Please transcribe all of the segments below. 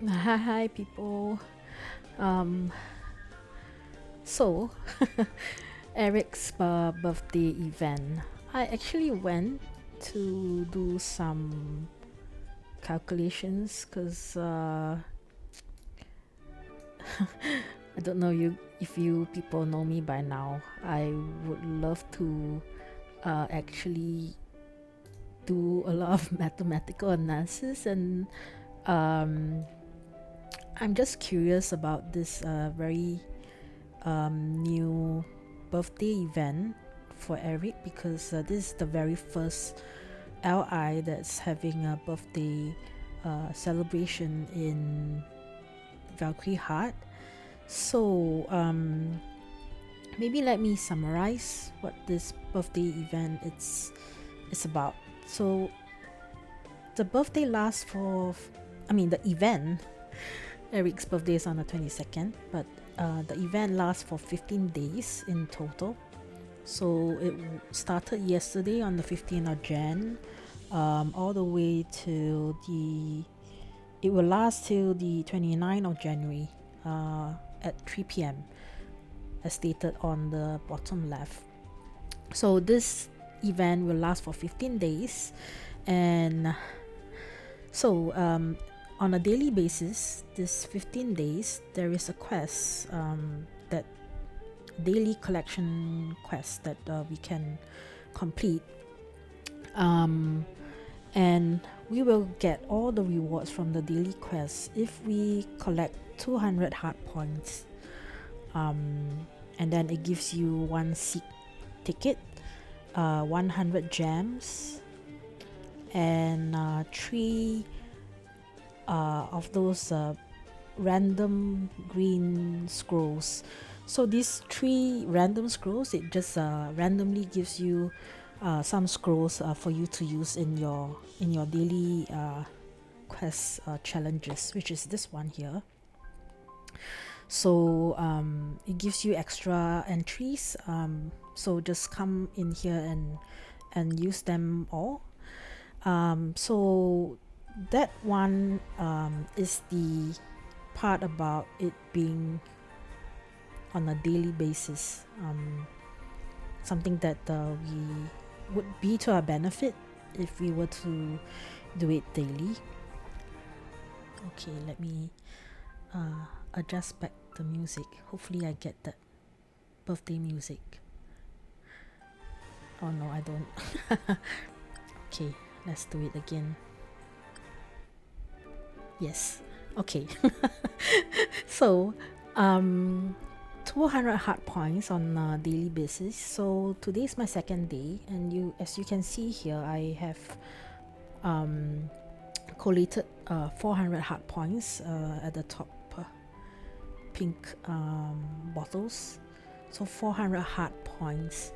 Hi, people. Um, so Eric's birthday event. I actually went to do some calculations because I don't know you if you people know me by now. I would love to actually do a lot of mathematical analysis, and um, I'm just curious about this very new birthday event for Eric because this is the very first LI that's having a birthday celebration in Valkyrie Heart. So maybe let me summarize what this birthday event it's about. So the birthday lasts for, the event. Eric's birthday is on the 22nd, but the event lasts for 15 days in total. So it started yesterday on the 15th of Jan, all the way to it will last till the 29th of January at 3 p.m. as stated on the bottom left. So this event will last for 15 days, and so on a daily basis, this 15 days, there is a quest that daily collection quest that we can complete, and we will get all the rewards from the daily quest if we collect 200 heart points, and then it gives you one seek ticket, 100 gems, and three of those random green scrolls. So these three random scrolls, it just randomly gives you some scrolls for you to use in your daily quest challenges, which is this one here. So it gives you extra entries. So just come in here and use them all. So that one is the part about it being on a daily basis, something that we would be to our benefit if we were to do it daily. Okay, let me adjust back the music. Hopefully I get that birthday music. Oh no, I don't. Okay, let's do it again. Yes. Okay. So 200 heart points on a daily basis. So today is my second day, and as you can see here, I have collated 400 heart points at the top pink bottles. So 400 heart points.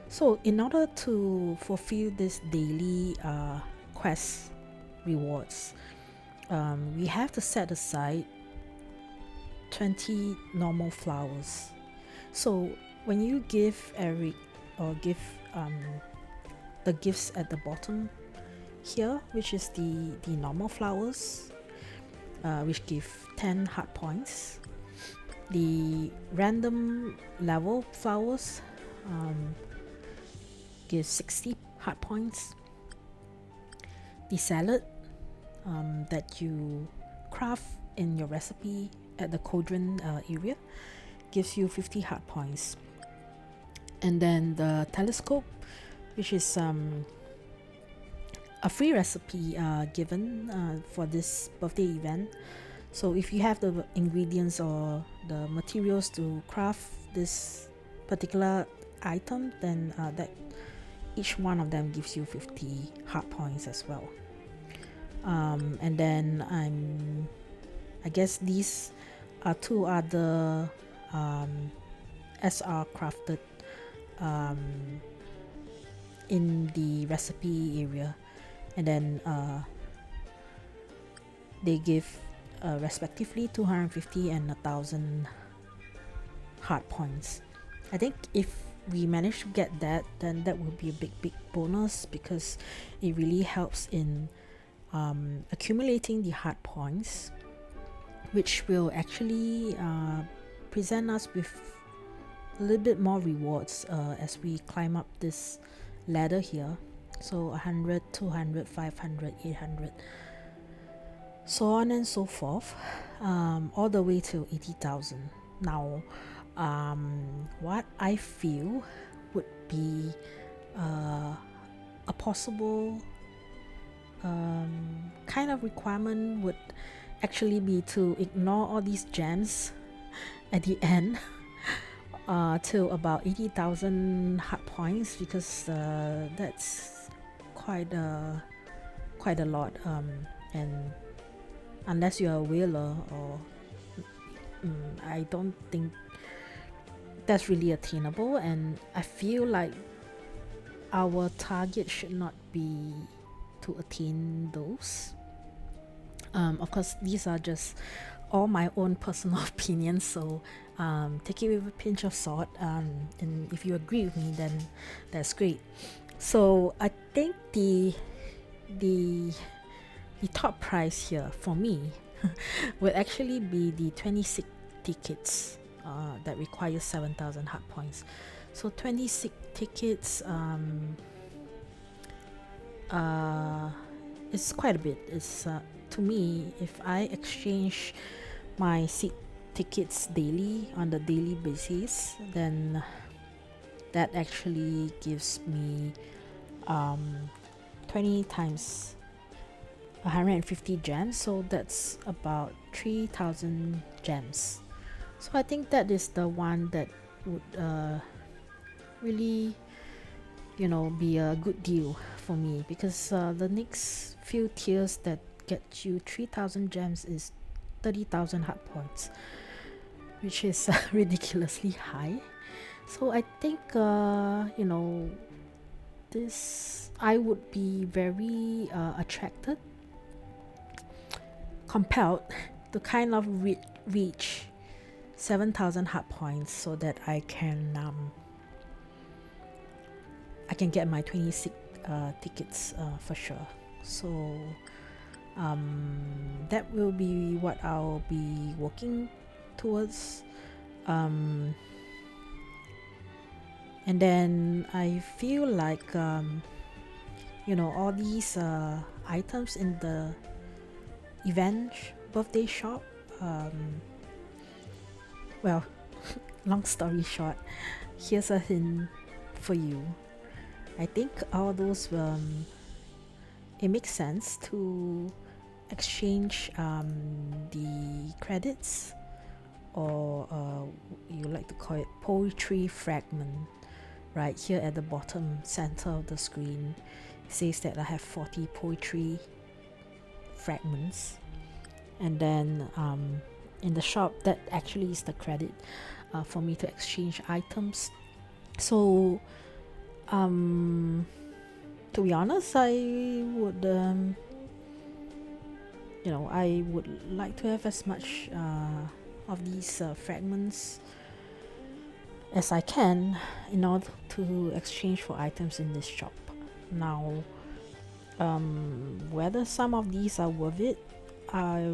So in order to fulfill this daily quest rewards, we have to set aside 20 normal flowers. So when you give Eric or give the gifts at the bottom here, which is the normal flowers, which give 10 heart points, the random level flowers give 60 heart points, the salad that you craft in your recipe at the cauldron area gives you 50 heart points, and then the telescope, which is a free recipe given for this birthday event. So if you have the ingredients or the materials to craft this particular item, then that each one of them gives you 50 heart points as well. And then I guess these are two other SR crafted in the recipe area, and then they give respectively 250 and 1000 heart points. I think if we manage to get that, then that will be a big bonus, because it really helps in accumulating the heart points which will actually present us with a little bit more rewards as we climb up this ladder here. So 100, 200, 500, 800, so on and so forth, all the way to 80,000. Now, what I feel would be a possible kind of requirement would actually be to ignore all these gems at the end till about 80,000 hard points, because that's quite a lot, and unless you're a whaler, or I don't think that's really attainable. And I feel like our target should not be to attain those. Of course, these are just all my own personal opinions, so take it with a pinch of salt, and if you agree with me, then that's great. So I think the top price here for me will actually be the 26 tickets that require 7,000 hard points. So 26 tickets, it's quite a bit. It's to me, if I exchange my seat tickets daily on the daily basis, then that actually gives me 20 times 150 gems, so that's about 3,000 gems. So I think that is the one that would really, be a good deal for me, because the next few tiers that get you 3,000 gems is 30,000 hard points, which is ridiculously high. So I think this, I would be very attracted, compelled to kind of reach 7,000 hard points, so that I can get my 26 tickets for sure. So that will be what I'll be working towards, and then I feel like all these items in the event birthday shop, well, long story short, here's a hint for you. I think all those it makes sense to exchange the credits, or you like to call it poetry fragment. Right here at the bottom center of the screen, it says that I have 40 poetry fragments, and then in the shop, that actually is the credit for me to exchange items. So to be honest, I would I would like to have as much of these fragments as I can in order to exchange for items in this shop. Now, whether some of these are worth it, I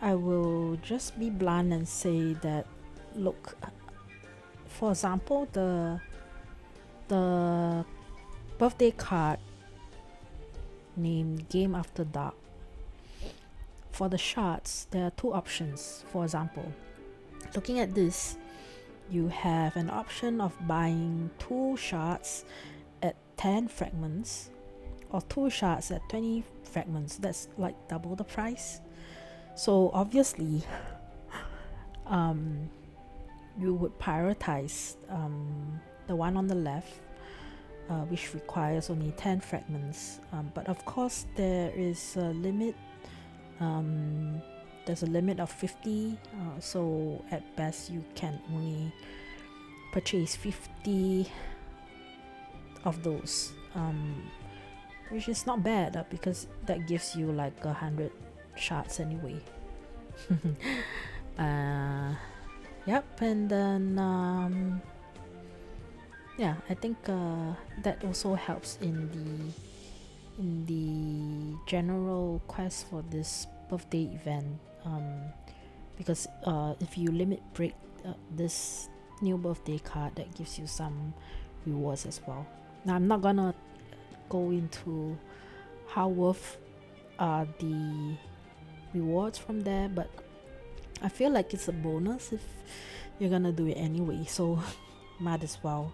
will just be blunt and say that, look, for example, the birthday card named Game After Dark, for the shards, there are two options. For example, looking at this, you have an option of buying 2 shards at 10 fragments, or 2 shards at 20 fragments. That's like double the price. So obviously you would prioritize the one on the left, which requires only 10 fragments, but of course there is a limit. There's a limit of 50, so at best you can only purchase 50 of those, which is not bad, because that gives you like 100 shards anyway. Yep. And then yeah, I think that also helps in the general quest for this birthday event, because if you limit break this new birthday card, that gives you some rewards as well. Now I'm not gonna go into how worth are the rewards from there, but I feel like it's a bonus if you're gonna do it anyway, so might as well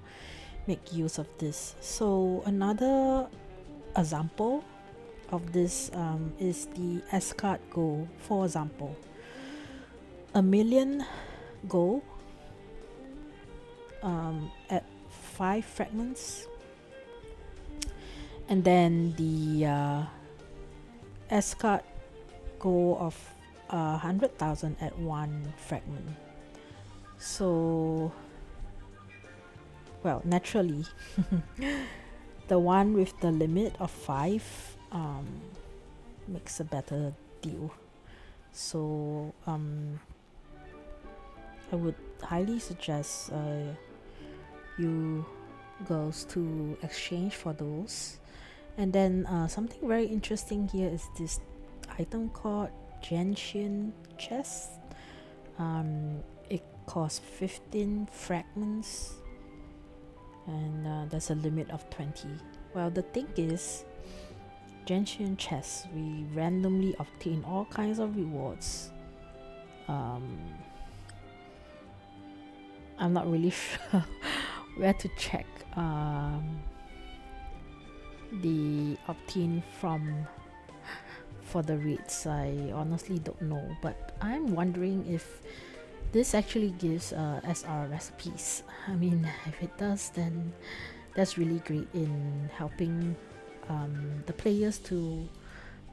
make use of this. So another example of this is the S card goal. For example, 1,000,000 gold at 5 fragments, and then the S card goal of 100,000 at 1 fragment. So, well, naturally the one with the limit of 5 makes a better deal. So I would highly suggest you girls to exchange for those. And then something very interesting here is this item called Gentian chest. It costs 15 fragments, and there's a limit of 20. Well, the thing is, Gentian chests, we randomly obtain all kinds of rewards. I'm not really sure where to check the opt-in from for the rates. I honestly don't know, but I'm wondering if this actually gives SR recipes. I mean, if it does, then that's really great in helping the players to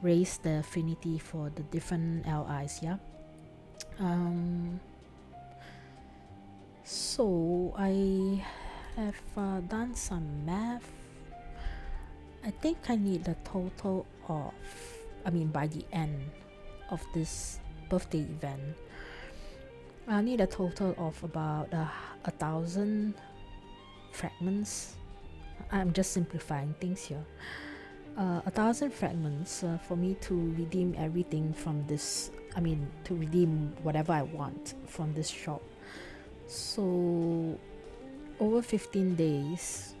raise the affinity for the different LIs. Yeah. So I have done some math. I think I need a total of, by the end of this birthday event, I need a total of about 1,000 fragments. I'm just simplifying things here. 1,000 fragments for me to redeem everything from this, to redeem whatever I want from this shop. So over 15 days,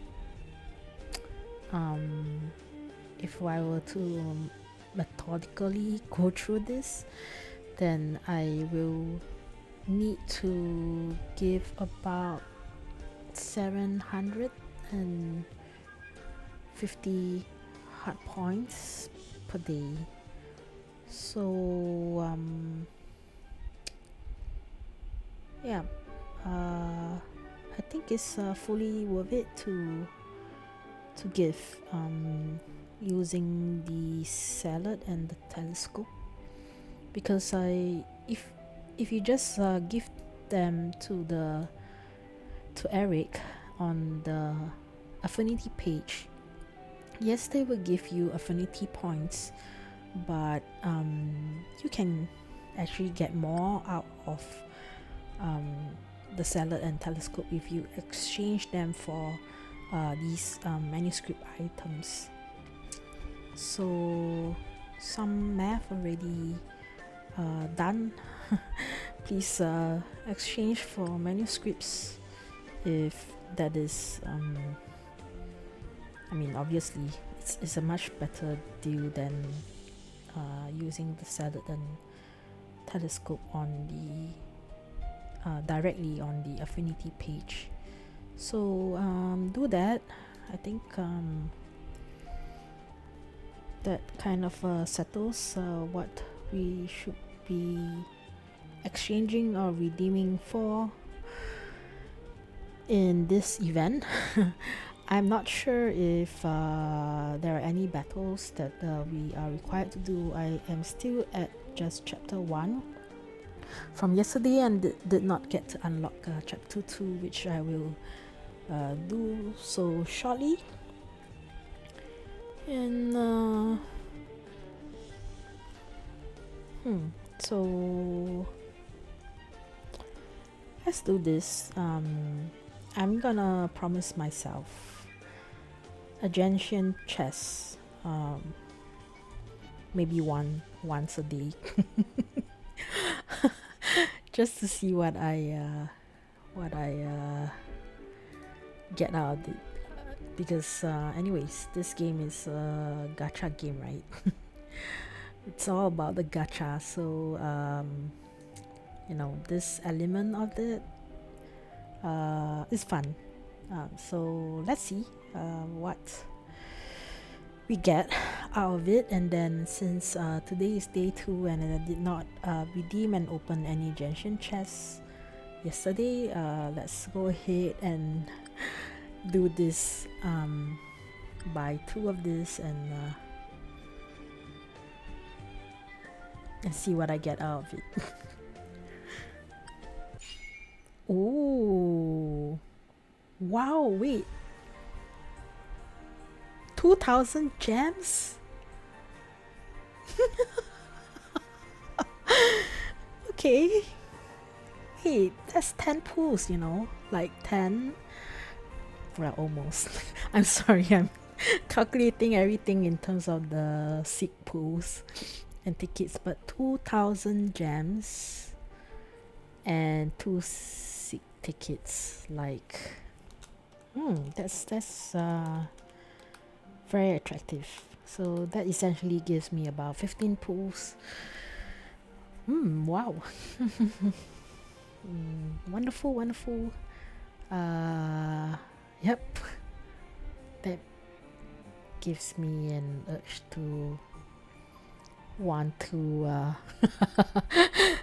if I were to methodically go through this, then I will need to give about 750 hard points per day. So yeah, I think it's fully worth it to give using the salad and the telescope, because if you just give them to Erik on the affinity page, yes, they will give you affinity points, but you can actually get more out of the salad and telescope if you exchange them for these manuscript items. So some math already done. Please exchange for manuscripts if that is obviously it's a much better deal than using the salad and telescope on the directly on the affinity page. So do that. I think that kind of settles what we should be exchanging or redeeming for in this event. I'm not sure if there are any battles that we are required to do. I am still at just chapter 1 from yesterday and did not get to unlock chapter 2, which I will do so shortly. And so let's do this. I'm gonna promise myself a gentian chest maybe once a day, just to see what I get out of it. Because anyways, this game is a gacha game, right? It's all about the gacha. So this element of it is fun. So let's see what we get out of it. And then since today is day 2 and I did not redeem and open any Genshin chests yesterday, let's go ahead and do this, buy 2 of this and see what I get out of it. Oh wow, wait, 2000 gems. Okay, hey, that's 10 pools, like 10. Well, almost. I'm sorry, I'm calculating everything in terms of the sick pools and tickets, but 2000 gems and 2 sick tickets, like that's very attractive. So that essentially gives me about 15 pools. Wow. Wonderful. Yep, that gives me an urge to want to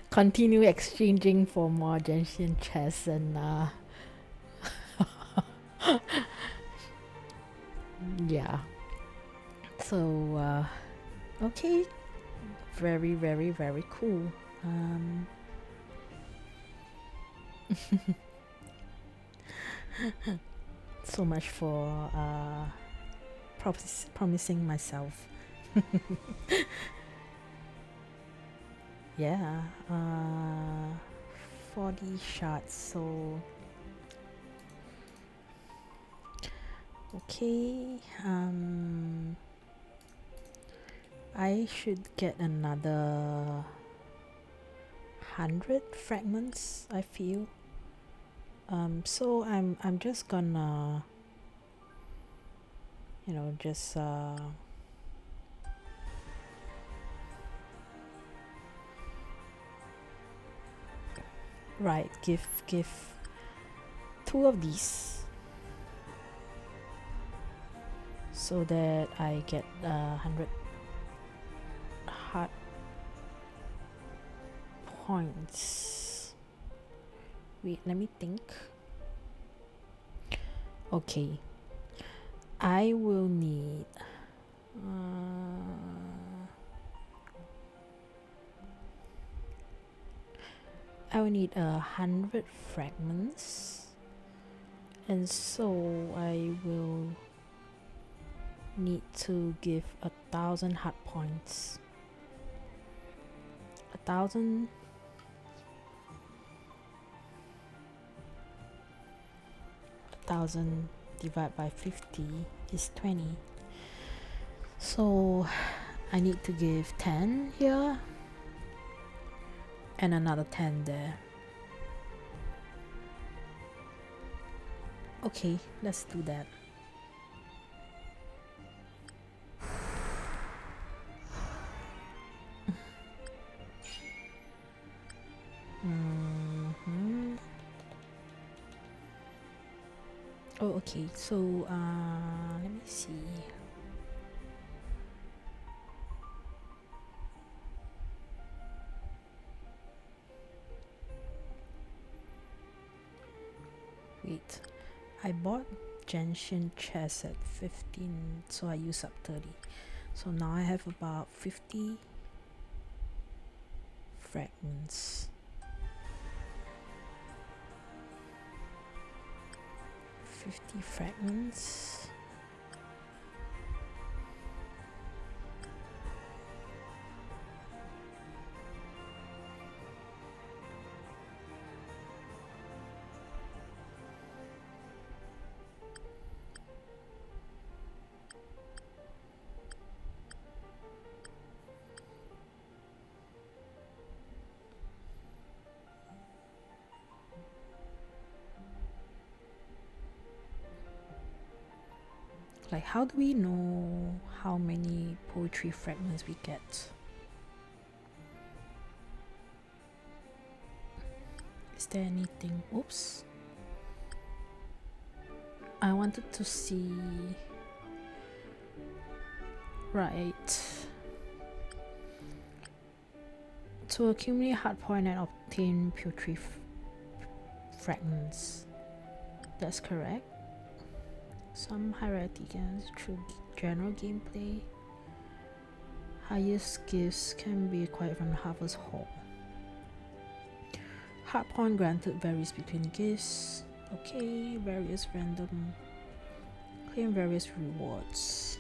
continue exchanging for more Genshin chests and yeah. So okay, very cool. So much for promising myself. Yeah, 40 shots, so okay. I should get another 100 fragments, I feel. So I'm just gonna just right, give 2 of these so that I get 100 heart points. Wait, let me think. Okay, I will need I will need 100 fragments, and so I will need to give 1,000 heart points. 1,000 divided by 50 is 20. So I need to give 10 here and another 10 there. Okay, let's do that. Oh, okay, so let me see. Wait, I bought Genshin chest at 15, so I use up 30. So now I have about 50 fragments. 50 fragments. Like, how do we know how many poetry fragments we get? Is there anything? Oops. I wanted to see. Right. To accumulate hard point and obtain poetry fragments. That's correct. Some hierarchy gains through general gameplay. Highest gifts can be acquired from the Harvest Hall. Hard point granted varies between gifts. Okay, various random. Claim various rewards.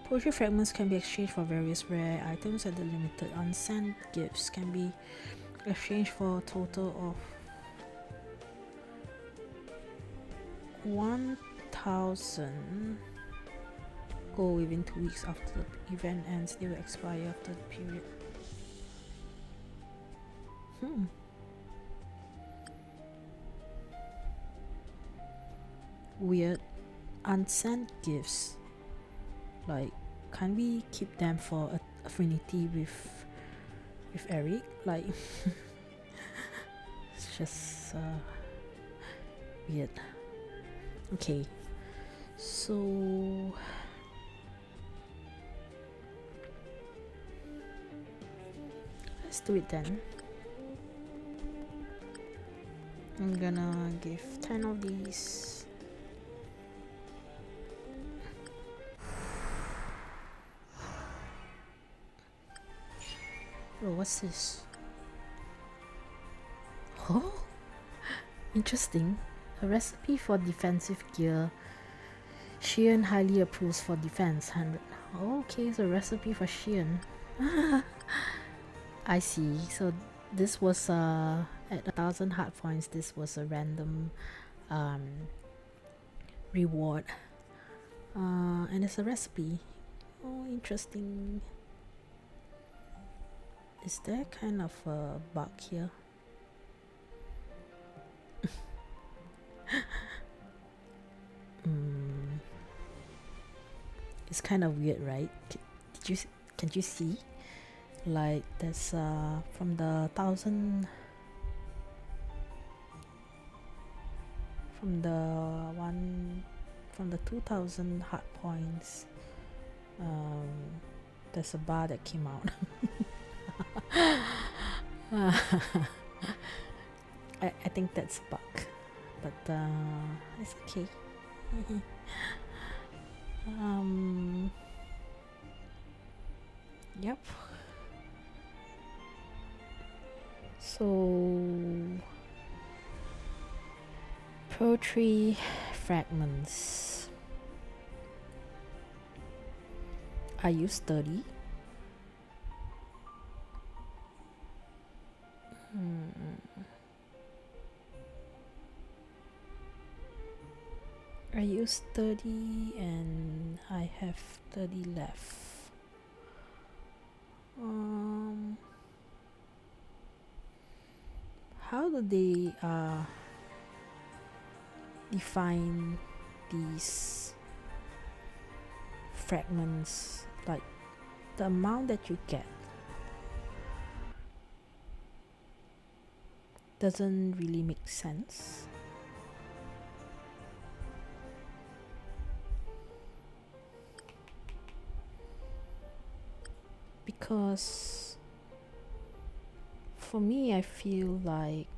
Poetry fragments can be exchanged for various rare items, and the limited unsent gifts can be exchanged for a total of 1,000 gold within 2 weeks after the event ends. They will expire after the period. Weird. Unsent gifts. Like, can we keep them for affinity with Erik? Like, it's just weird. Okay, so let's do it then. I'm gonna give 10 of these. Oh, what's this? Oh, interesting. A recipe for defensive gear. Shion highly approves for defense. 100. Oh, okay, it's a recipe for Shion. I see. So this was at 1,000 hard points. This was a random reward, and it's a recipe. Oh, interesting. Is there kind of a bug here? It's kind of weird, right? Can you see? Like, there's from the 1,000, from the 2,000 hard points, there's a bar that came out. I think that's a bug, but it's okay. Yep. So poetry fragments. I use 30. I use 30 and I have 30 left. How do they define these fragments? Like, the amount that you get doesn't really make sense. Because for me, I feel like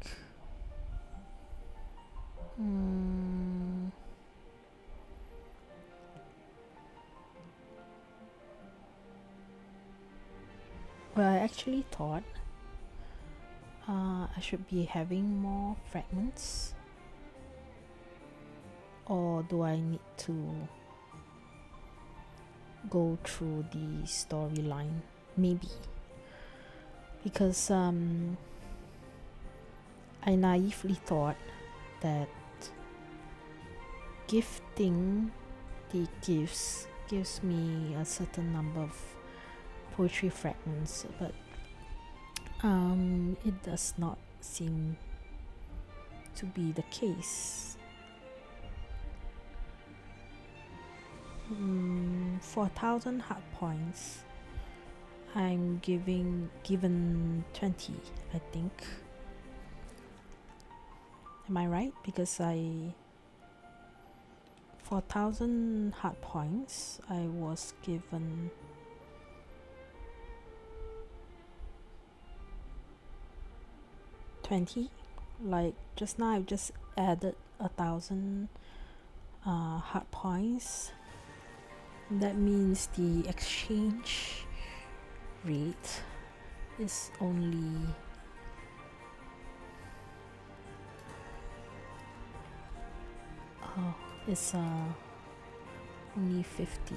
well, I actually thought I should be having more fragments, or do I need to go through the storyline? Maybe, because I naively thought that gifting the gifts gives me a certain number of poetry fragments, but it does not seem to be the case. For 1,000 heart points, I'm given 20, I think. Am I right? Because for 1,000 heart points, I was given 20. Like just now, I just added 1,000 heart points. That means the exchange rate is only it's only 50.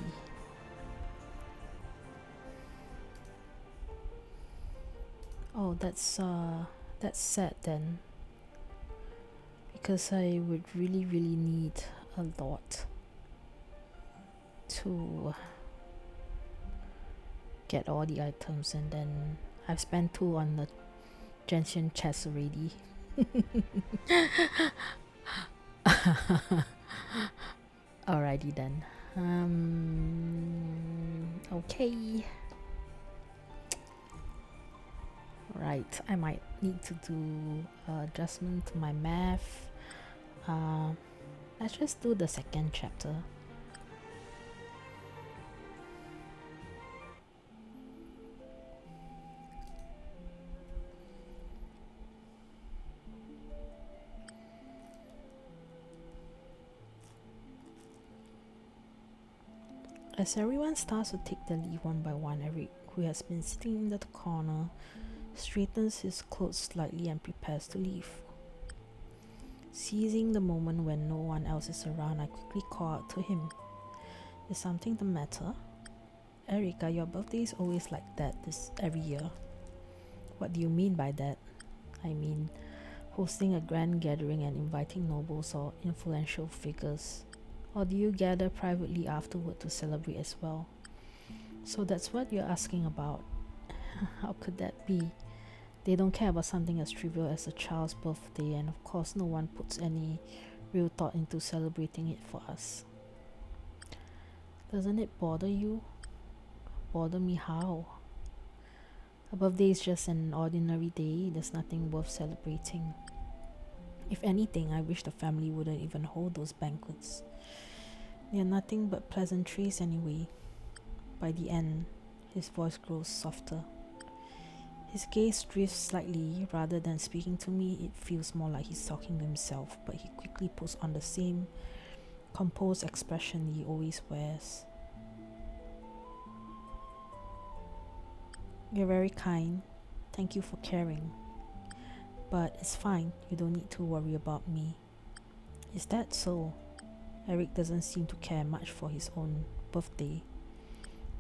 Oh, that's sad then, because I would really need a lot to get all the items, and then I've spent 2 on the gentian chest already. Alrighty then. Okay. Right, I might need to do adjustment to my math. Let's just do the second chapter. As everyone starts to take the leave one by one, Erik, who has been sitting in the corner, straightens his clothes slightly and prepares to leave. Seizing the moment when no one else is around, I quickly call out to him. Is something the matter? Erik, your birthday is always like that every year. What do you mean by that? I mean, hosting a grand gathering and inviting nobles or influential figures. Or do you gather privately afterward to celebrate as well? So that's what you're asking about. How could that be? They don't care about something as trivial as a child's birthday, and of course no one puts any real thought into celebrating it for us. Doesn't it bother you? Bother me how? A birthday is just an ordinary day. There's nothing worth celebrating. If anything, I wish the family wouldn't even hold those banquets. They're nothing but pleasantries anyway. By the end, his voice grows softer. His gaze drifts slightly. Rather than speaking to me, it feels more like he's talking to himself, but he quickly puts on the same composed expression he always wears. You're very kind. Thank you for caring. But it's fine. You don't need to worry about me. Is that so? Erik doesn't seem to care much for his own birthday.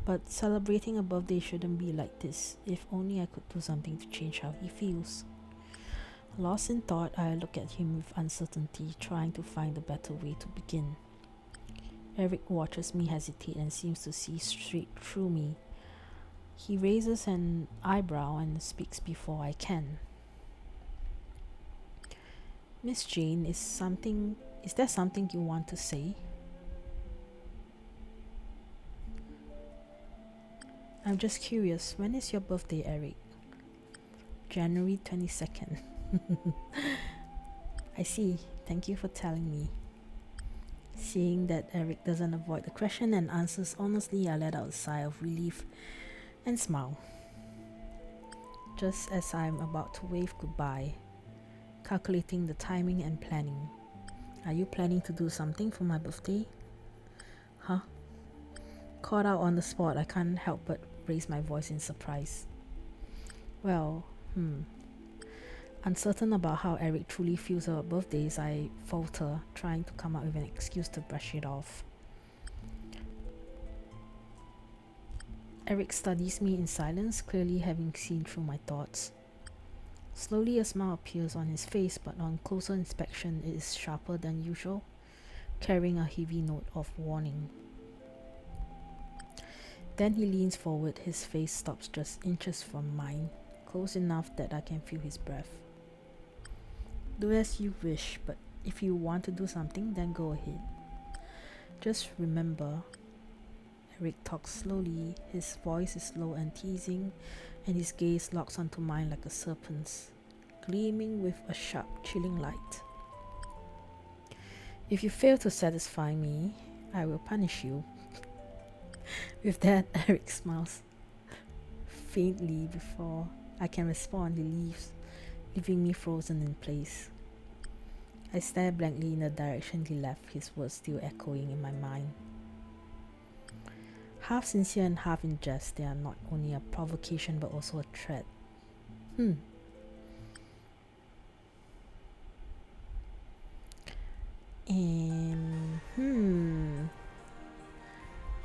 But celebrating a birthday shouldn't be like this. If only I could do something to change how he feels. Lost in thought, I look at him with uncertainty, trying to find a better way to begin. Erik watches me hesitate and seems to see straight through me. He raises an eyebrow and speaks before I can. Miss Jane, is there something you want to say? I'm just curious, when is your birthday, Erik? January 22nd. I see. Thank you for telling me. Seeing that Erik doesn't avoid the question and answers honestly, I let out a sigh of relief and smile. Just as I'm about to wave goodbye, calculating the timing and planning. Are you planning to do something for my birthday? Huh? Caught out on the spot, I can't help but raise my voice in surprise. Well, Uncertain about how Erik truly feels about birthdays, I falter, trying to come up with an excuse to brush it off. Erik studies me in silence, clearly having seen through my thoughts. Slowly a smile appears on his face, but on closer inspection it is sharper than usual, carrying a heavy note of warning. Then he leans forward, his face stops just inches from mine, close enough that I can feel his breath. Do as you wish, but if you want to do something, then go ahead. Just remember, Erik talks slowly. His voice is low and teasing, and his gaze locks onto mine like a serpent's, gleaming with a sharp, chilling light. If you fail to satisfy me, I will punish you. With that, Erik smiles faintly before I can respond. He leaves, leaving me frozen in place. I stare blankly in the direction he left, his words still echoing in my mind. Half sincere and half in jest, they are not only a provocation but also a threat.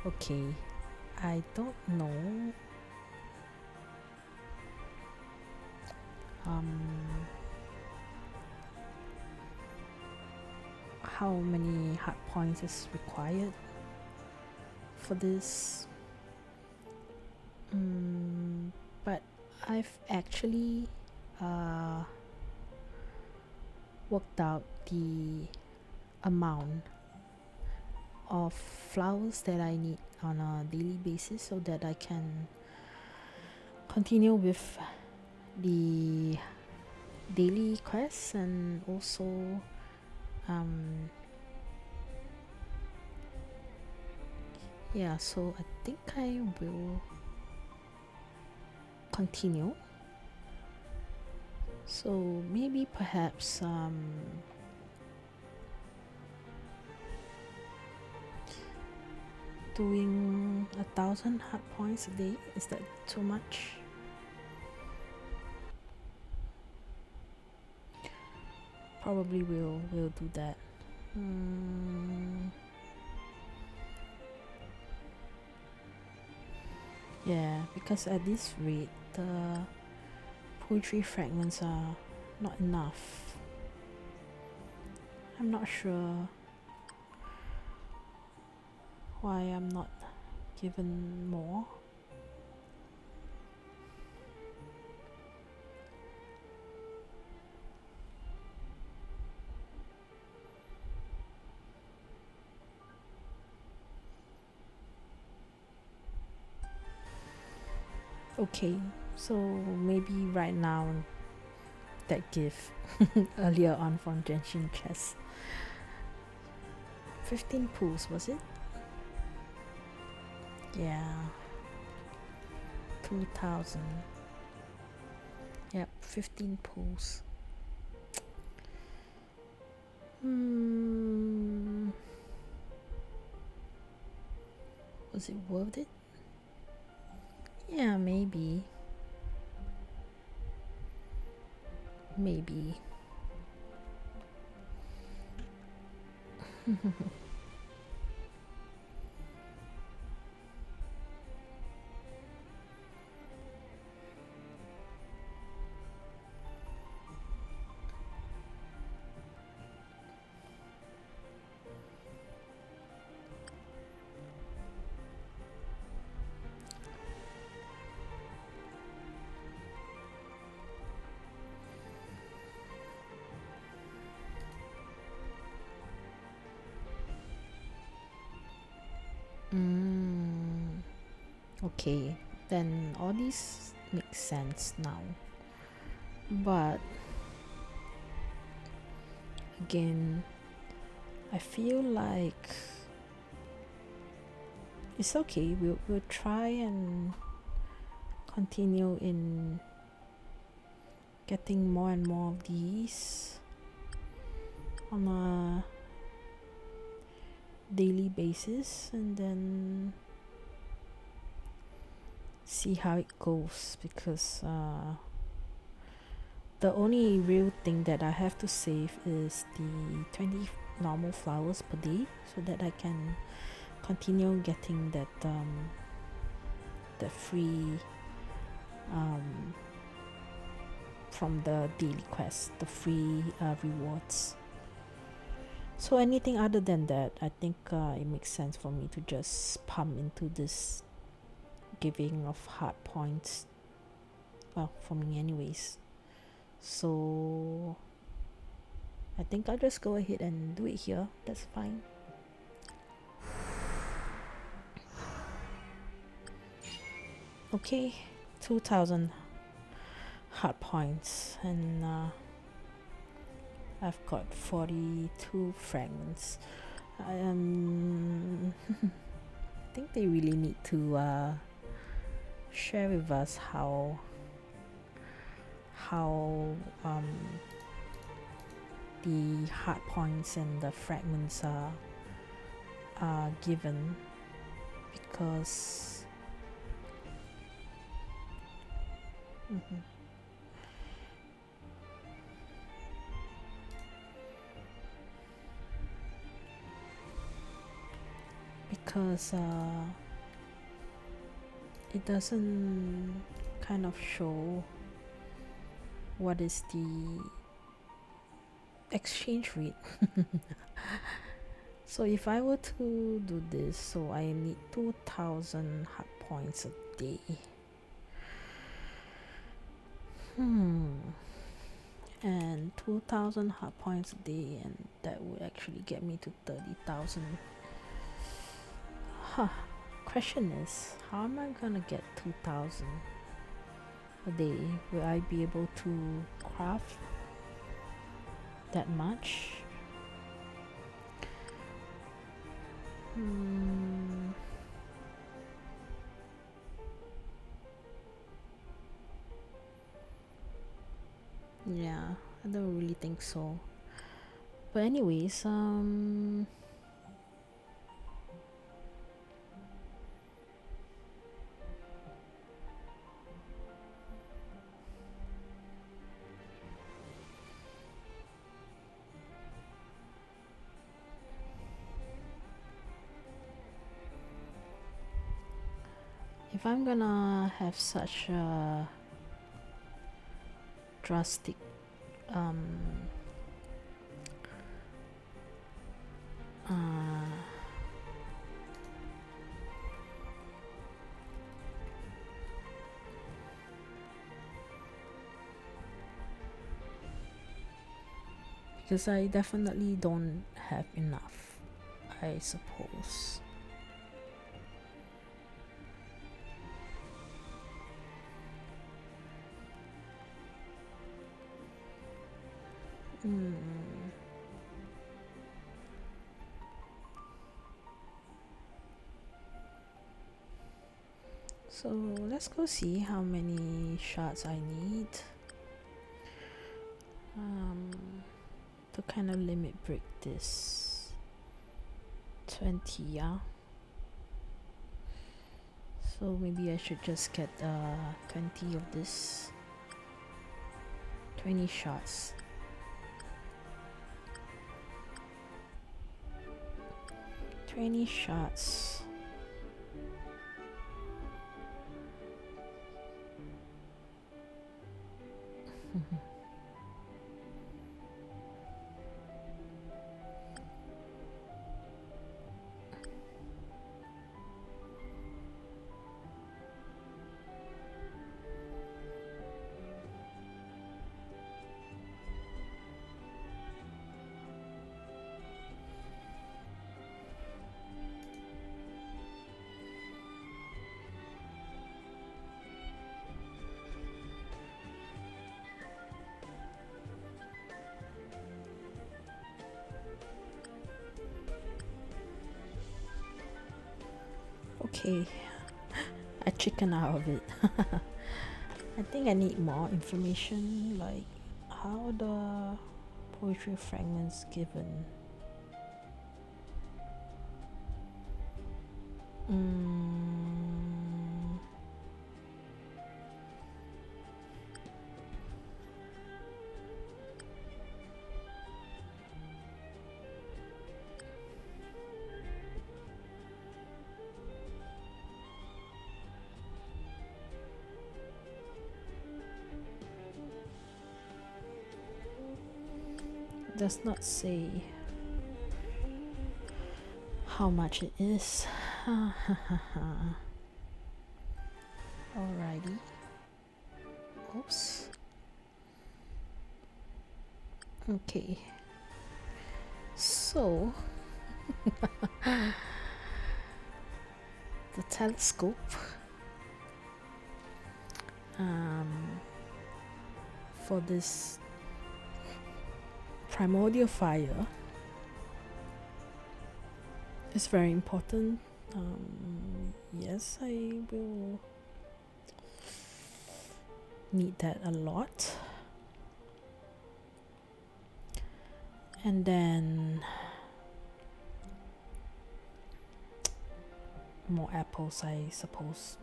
Okay, I don't know. How many hard points is required for this? But I've actually worked out the amount of flowers that I need on a daily basis so that I can continue with the daily quests and also yeah, so I think I will continue. So maybe perhaps doing 1,000 hard points a day, is that too much? Probably will do that. Yeah, because at this rate the poetry fragments are not enough. I'm not sure why I'm not given more. Okay, so maybe right now that gift earlier on from Genshin Chess. 15 pools, was it? Yeah. 2,000. Yep, 15 pools. Was it worth it? Yeah, maybe. Maybe. Okay, then all this makes sense now. But again, I feel like it's okay. We'll try and continue in getting more and more of these on a daily basis, and then see how it goes, because the only real thing that I have to save is the 20 normal flowers per day so that I can continue getting that free from the daily quest, the free rewards. So anything other than that, I think it makes sense for me to just pump into this giving of hard points. Well, for me anyways. So I think I'll just go ahead and do it here. That's fine. Okay, 2000 hard points, and I've got 42 fragments. I think they really need to share with us how the hard points and the fragments are given, because because it doesn't kind of show what is the exchange rate. So if I were to do this, so I need 2000 hard points a day. And 2000 hard points a day, and that would actually get me to 30,000. Question is, how am I gonna get 2000 a day? Will I be able to craft that much? Yeah, I don't really think so. But anyways, if I'm gonna have such a drastic because I definitely don't have enough, I suppose. So let's go see how many shots I need to kind of limit break this. 20, yeah. So maybe I should just get 20 of this. 20 shots. 20 shots. Okay, I chicken out of it. I think I need more information, like how the poetry fragments given. Does not say how much it is. Alrighty. Oops. Okay. So the telescope for this primordial fire, it's very important. Yes, I will need that a lot. And then more apples, I suppose.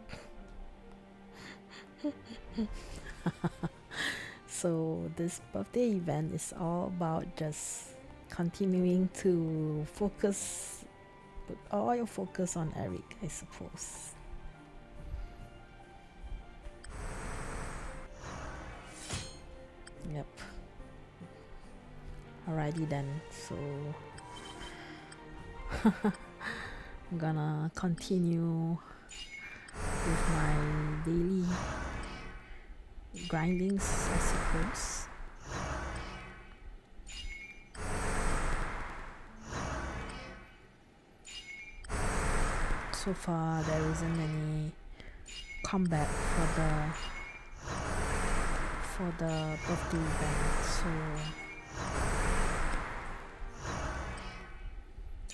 So this birthday event is all about just continuing to focus, put all your focus on Erik, I suppose. Yep. Alrighty then, so I'm gonna continue with my daily grindings, I suppose. So far there isn't any comeback for the birthday event, so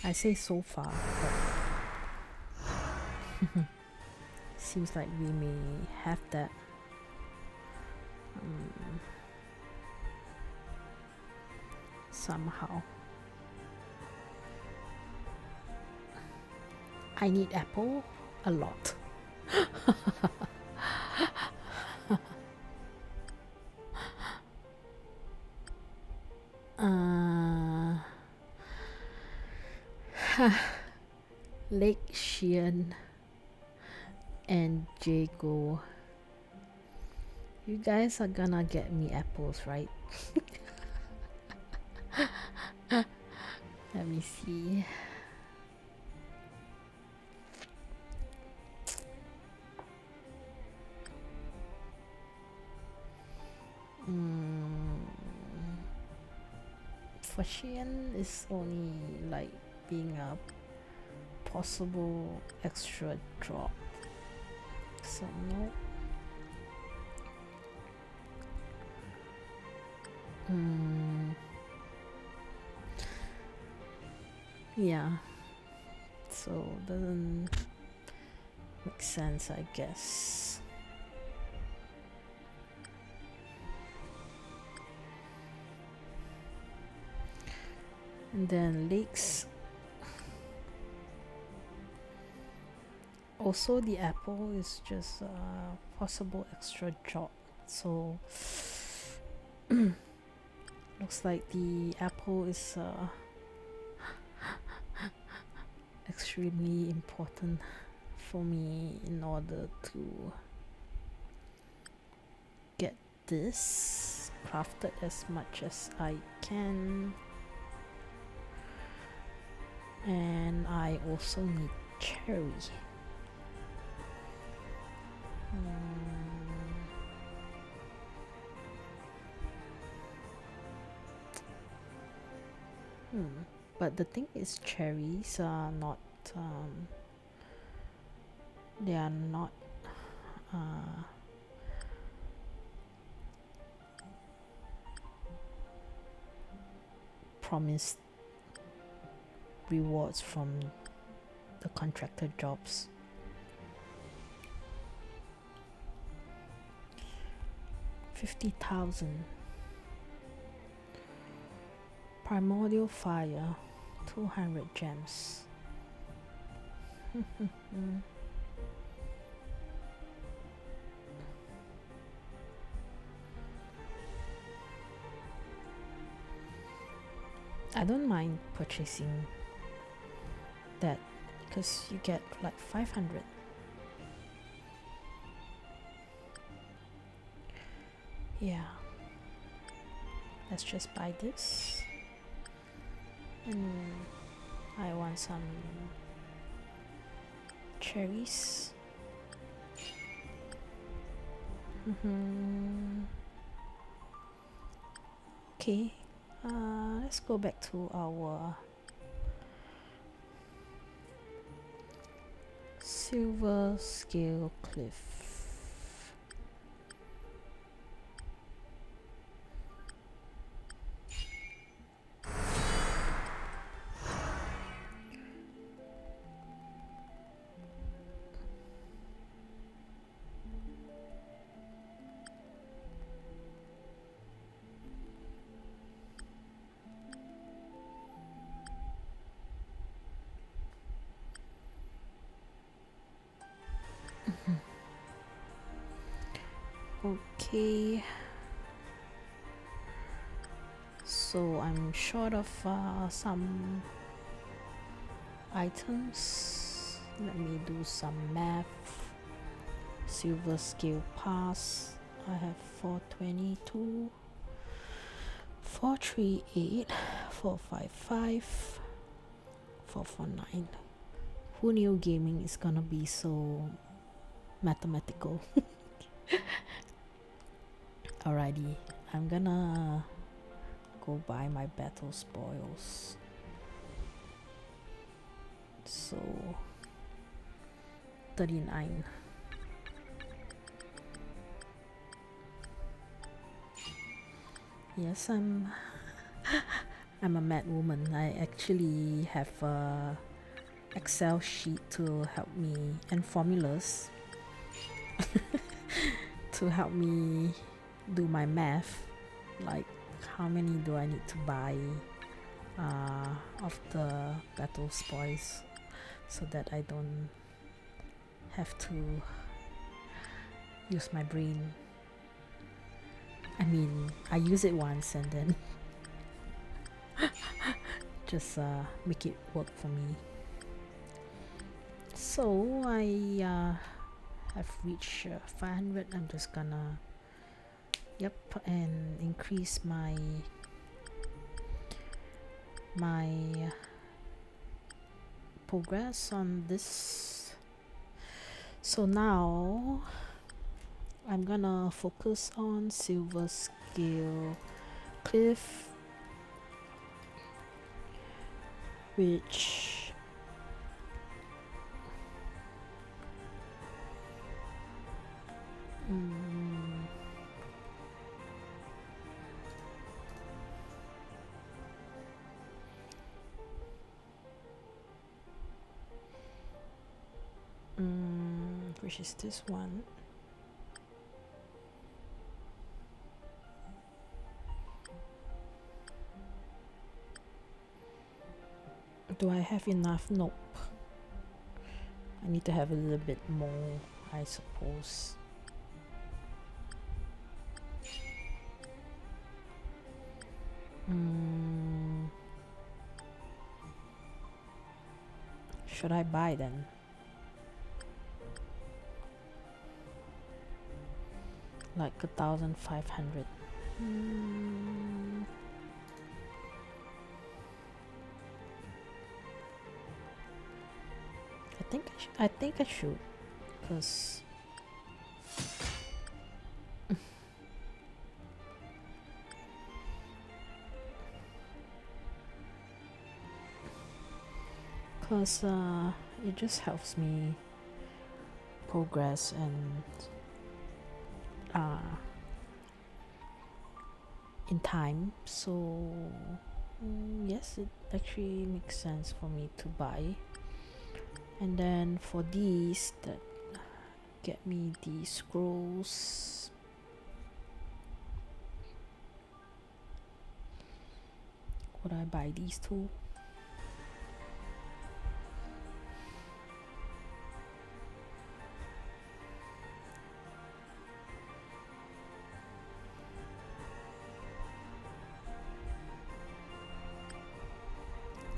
I say so far, but seems like we may have that. Somehow. I need apple a lot. Lake Sheehan and Jago, you guys are gonna get me apples, right? Let me see. For Sheehan is only like being a possible extra drop, so no. Yeah, so doesn't make sense, I guess. And then lakes, also the apple is just a possible extra job, so looks like the apple is extremely important for me in order to get this crafted as much as I can. And I also need cherry. But the thing is, cherries are not they are not promised rewards from the contractor jobs. $50,000. Primordial fire, 200 gems. I don't mind purchasing that because you get like 500. Yeah, let's just buy this. And I want some cherries. Okay, let's go back to our silver scale cliff. Okay, so I'm short of some items. Let me do some math. Silver scale pass, I have 422, 438, 455, 449. Who knew gaming is gonna be so mathematical? Alrighty, I'm gonna go buy my battle spoils. So 39. Yes, I'm a mad woman. I actually have a Excel sheet to help me, and formulas to help me do my math, like how many do I need to buy of the battle spoils, so that I don't have to use my brain. I mean, I use it once and then just make it work for me. So I have reached 500. I'm just gonna and increase my progress on this. So now I'm gonna focus on silver scale cliff, which which is this one. Do I have enough? Nope. I need to have a little bit more, I suppose. Should I buy then? Like 1,500. I think I should, because it just helps me progress and in time. So yes, it actually makes sense for me to buy. And then for these that get me the scrolls, would I buy these two?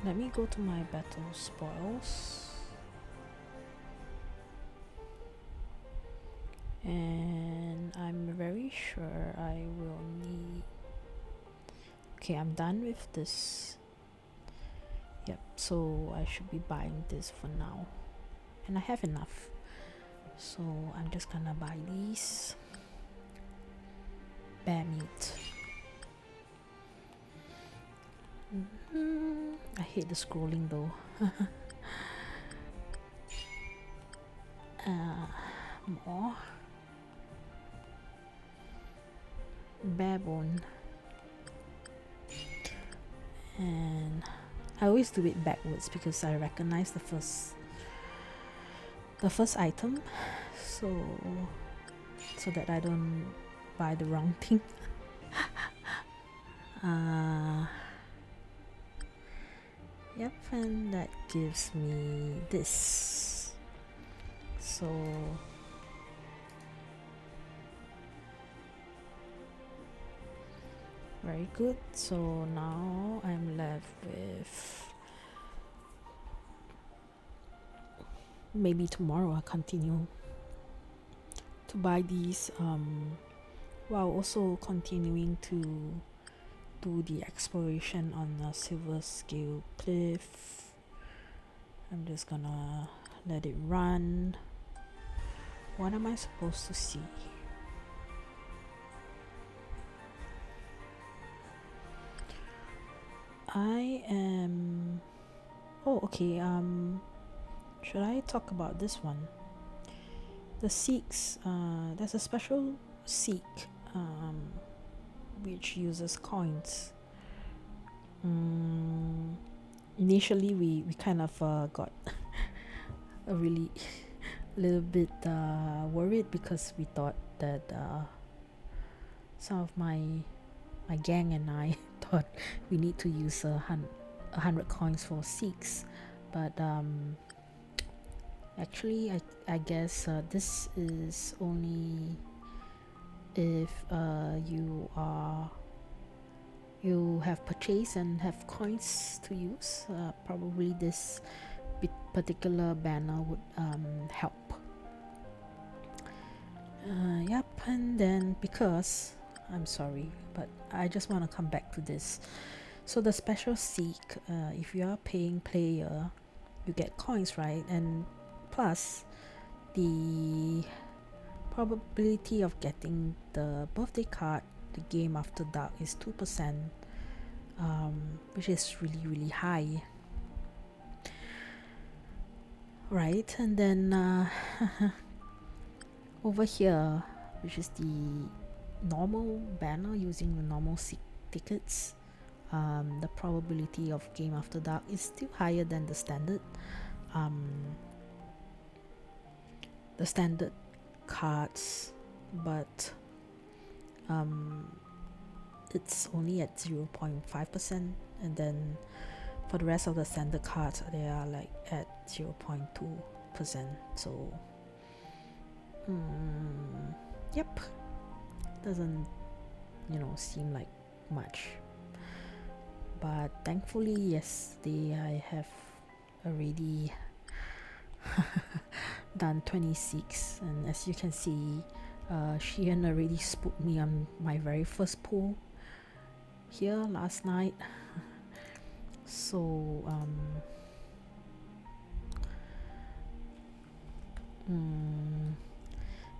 Let me go to my battle spoils. And I'm very sure I will need... Okay, I'm done with this. Yep, so I should be buying this for now. And I have enough. So I'm just gonna buy these. Bear meat. I hate the scrolling though. More. Bare bone. And I always do it backwards because I recognize the first item, so that I don't buy the wrong thing. Yep, and that gives me this. So Very good. So now I'm left with, maybe tomorrow I'll continue to buy these, while also continuing to do the exploration on the Silver Scale Cliff. I'm just gonna let it run. What am I supposed to see? I am... Oh, okay. Should I talk about this one? The Seeks. There's a special Seek, which uses coins. Initially, we kind of got a really little bit worried, because we thought that some of my gang and I thought we need to use 100 coins for Seeks, but actually I guess this is only if you have purchased and have coins to use. Probably this particular banner would help. Yep. And then, because I'm sorry, but I just want to come back to this. So the special Seek, if you are paying player, you get coins, right? And plus the probability of getting the birthday card, the Game After Dark, is 2%, which is really high, right? And then over here, which is the normal banner using the normal Seek tickets, the probability of Game After Dark is still higher than the standard cards, but it's only at 0.5%, and then for the rest of the standard cards, they are like at 0.2%. So yep, doesn't seem like much, but thankfully yesterday I have already done 26, and as you can see, Sheehan already spooked me on my very first pull here last night. So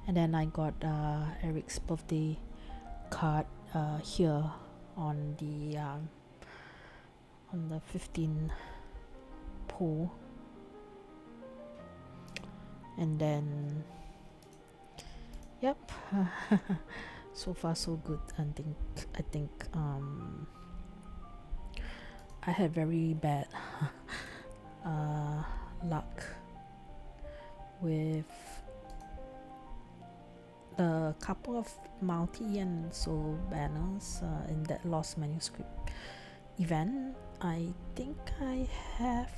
and then I got Erik's birthday card here on the 15 pull, and then yep. So far so good. I think I had very bad luck with the couple of multi and solo banners in that Lost Manuscript event. I think I have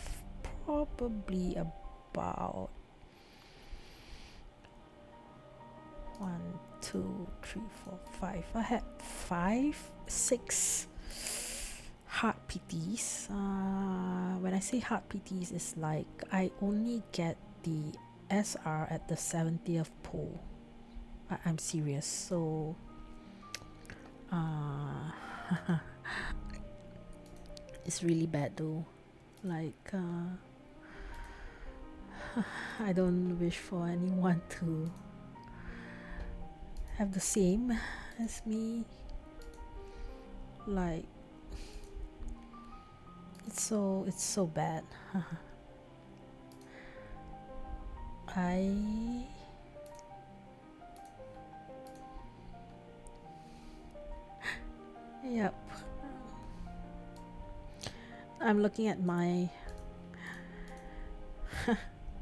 probably about 1, 2, 3, 4, 5. I had 5-6 hard PTs. When I say hard PTs, it's like I only get the SR at the 70th pull. I'm serious. So it's really bad though. Like I don't wish for anyone to have the same as me. Like it's so bad. Yep. I'm looking at my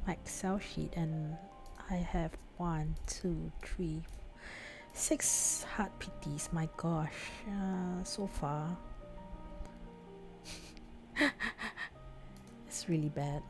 my Excel sheet, and I have 1, 2, 3, 6 hard PTs. My gosh, so far it's really bad.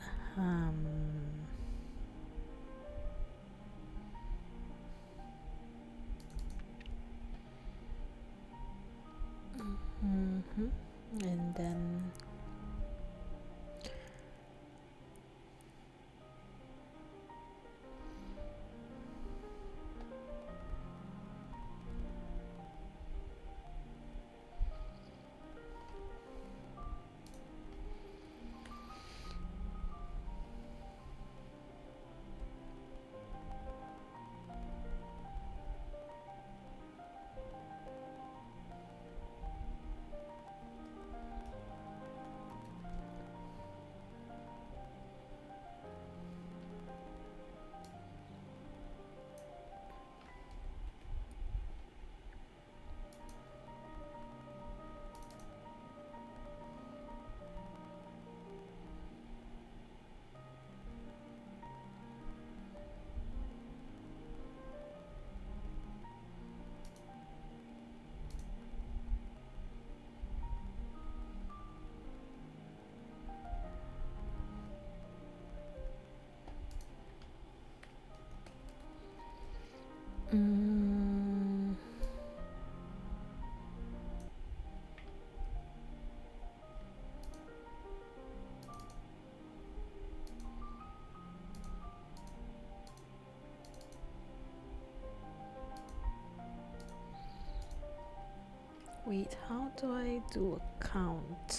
Wait, how do I do a count?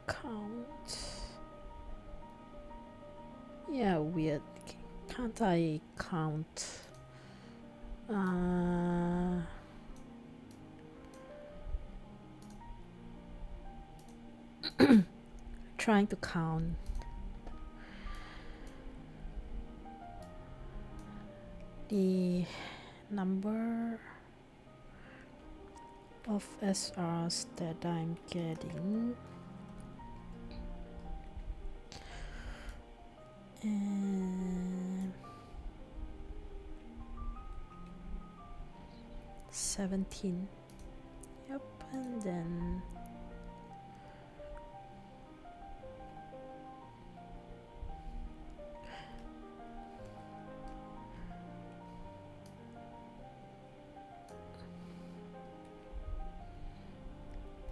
Count. Yeah, weird. Can't I count? Trying to count the number of SRs that I'm getting, and 17. Yep, and then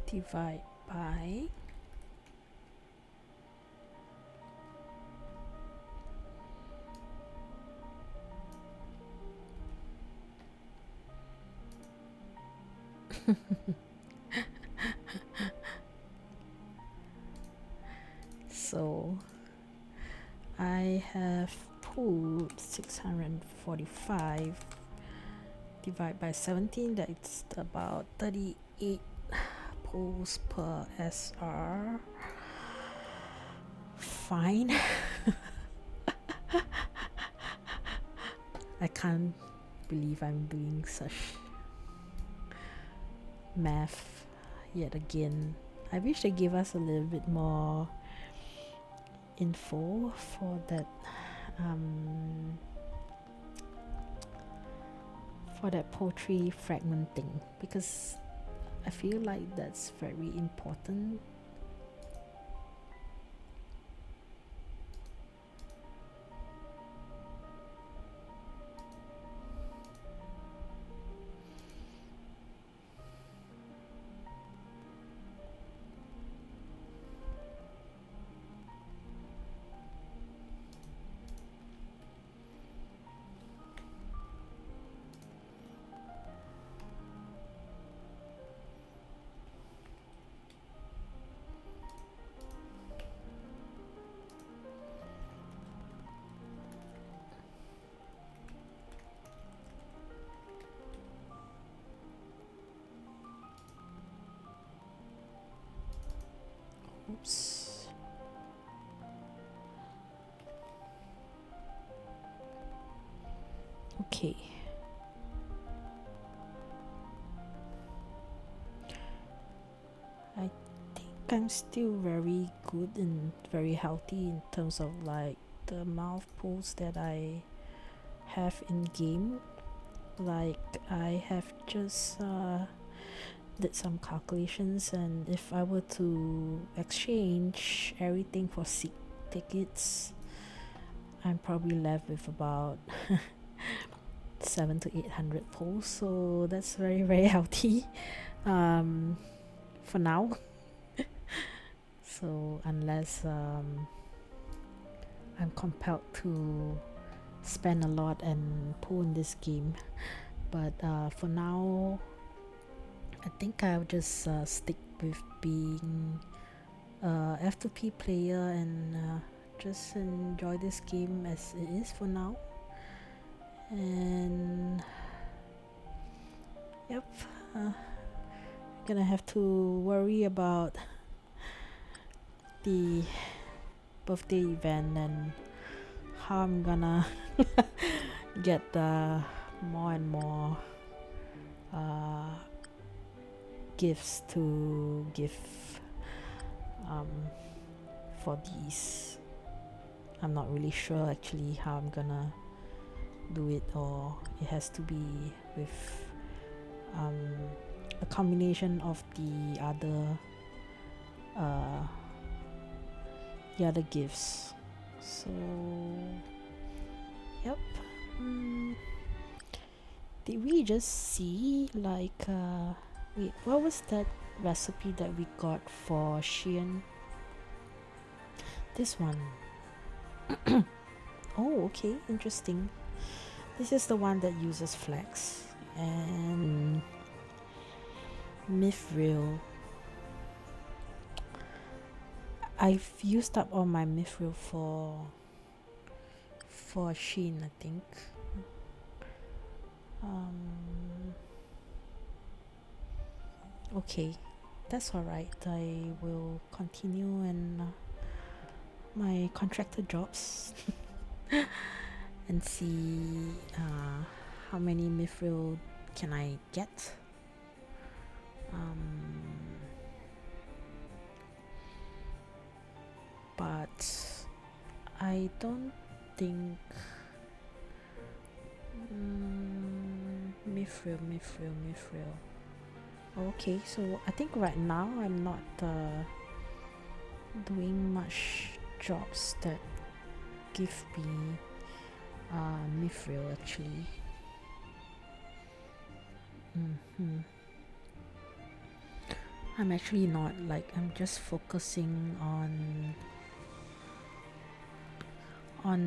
divide by so I have pulled 645 divided by 17, that's about 38 pulls per SR. Fine. I can't believe I'm doing such math yet again. I wish they gave us a little bit more info for that poetry fragment thing, because I feel like that's very important. Oops. Okay. I think I'm still very good and very healthy in terms of like the mouth pulls that I have in game. Like I have just did some calculations, and if I were to exchange everything for seat tickets, I'm probably left with about 700 to 800 pulls, so that's very, very healthy for now. So unless I'm compelled to spend a lot and pull in this game, but for now I think I'll just stick with being a F2P player and just enjoy this game as it is for now. And yep, gonna have to worry about the birthday event and how I'm gonna get more and more gifts to give for these. I'm not really sure actually how I'm gonna do it, or it has to be with a combination of the other gifts. So yep. Did we just see like wait, what was that recipe that we got for Shein. This one. Oh, okay, interesting. This is the one that uses flax and mithril. I've used up all my mithril for Shein, I think. Okay, that's alright. I will continue in my contractor jobs and see how many mithril can I get. But I don't think mithril. Okay, so I think right now I'm not doing much jobs that give me mithril actually. I'm actually not, like, I'm just focusing on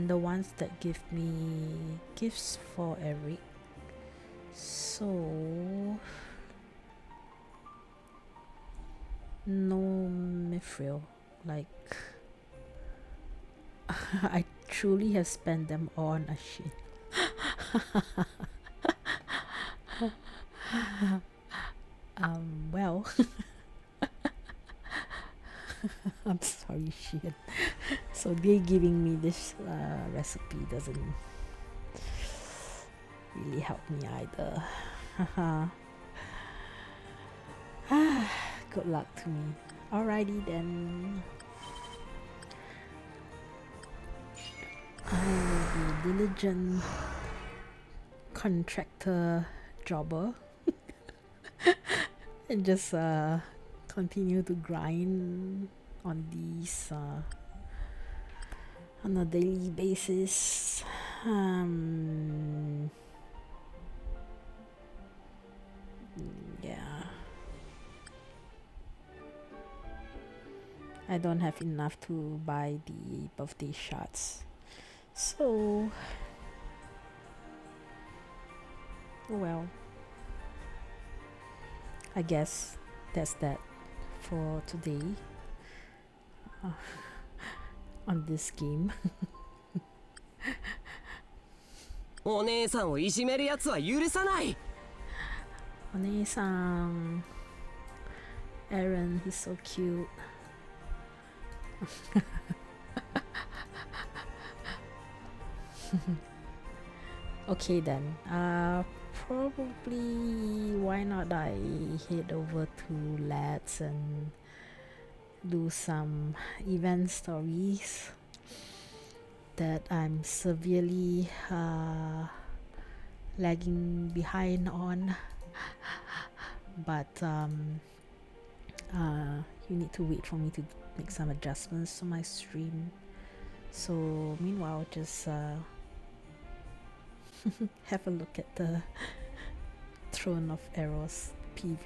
the ones that give me gifts for Erik. So no mithril, like I truly have spent them all on a shit. Well, I'm sorry, shit. So they giving me this recipe doesn't really help me either. Good luck to me. Alrighty then. I will be diligent contractor jobber and just continue to grind on these on a daily basis. Yeah, I don't have enough to buy the birthday shards, so well, I guess that's that for today on this game. お姉さんをいじめるやつは許さない。お姉さん Aaron, he's so cute. Okay then, probably why not I head over to Lads and do some event stories that I'm severely lagging behind on. But you need to wait for me to make some adjustments to my stream. So meanwhile, just have a look at the Throne of Eros PV.